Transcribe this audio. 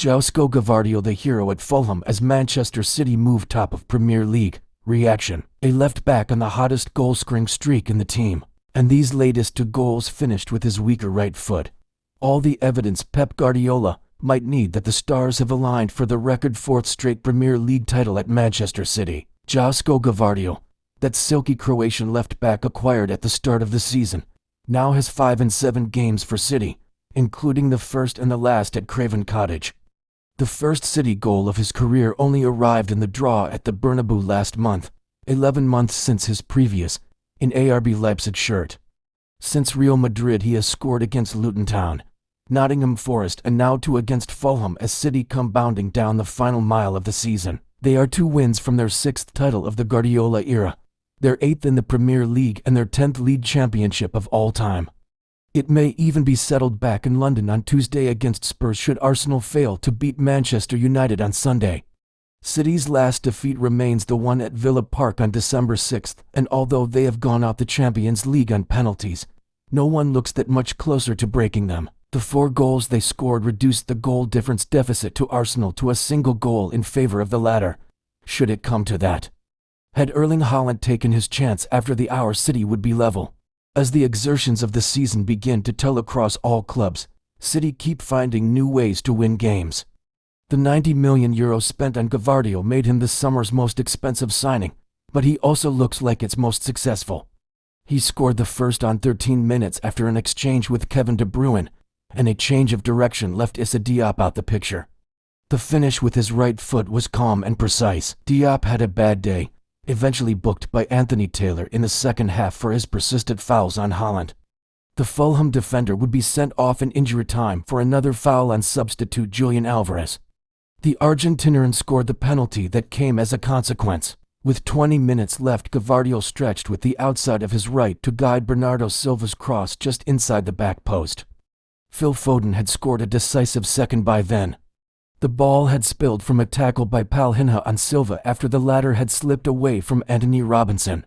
Josko Gvardiol the hero at Fulham as Manchester City move top of Premier League. Reaction: a left-back on the hottest goal-scoring streak in the team, and these latest 2 goals finished with his weaker right foot. All the evidence Pep Guardiola might need that the stars have aligned for the record 4th straight Premier League title at Manchester City. Josko Gvardiol, that silky Croatian left-back acquired at the start of the season, now has 5 and 7 games for City, including the first and the last at Craven Cottage. The first City goal of his career only arrived in the draw at the Bernabeu last month, 11 months since his previous, in ARB Leipzig shirt. Since Real Madrid he has scored against Luton Town, Nottingham Forest and now 2 against Fulham as City come bounding down the final mile of the season. They are 2 wins from their 6th title of the Guardiola era, their 8th in the Premier League and their 10th league championship of all time. It may even be settled back in London on Tuesday against Spurs should Arsenal fail to beat Manchester United on Sunday. City's last defeat remains the one at Villa Park on December 6th, and although they have gone out the Champions League on penalties, no one looks that much closer to breaking them. The 4 goals they scored reduced the goal difference deficit to Arsenal to a single goal in favor of the latter, should it come to that. Had Erling Haaland taken his chance after the hour, City would be level. As the exertions of the season begin to tell across all clubs, City keep finding new ways to win games. The €90 million spent on Gvardiol made him this summer's most expensive signing, but he also looks like its most successful. He scored the first on 13 minutes after an exchange with Kevin De Bruyne, and a change of direction left Issa Diop out the picture. The finish with his right foot was calm and precise. Diop had a bad day, eventually booked by Anthony Taylor in the second half for his persistent fouls on Haaland. The Fulham defender would be sent off in injury time for another foul on substitute Julian Alvarez. The Argentinian scored the penalty that came as a consequence. With 20 minutes left, Gvardiol stretched with the outside of his right to guide Bernardo Silva's cross just inside the back post. Phil Foden had scored a decisive second by then. The ball had spilled from a tackle by Palhinha on Silva after the latter had slipped away from Anthony Robinson.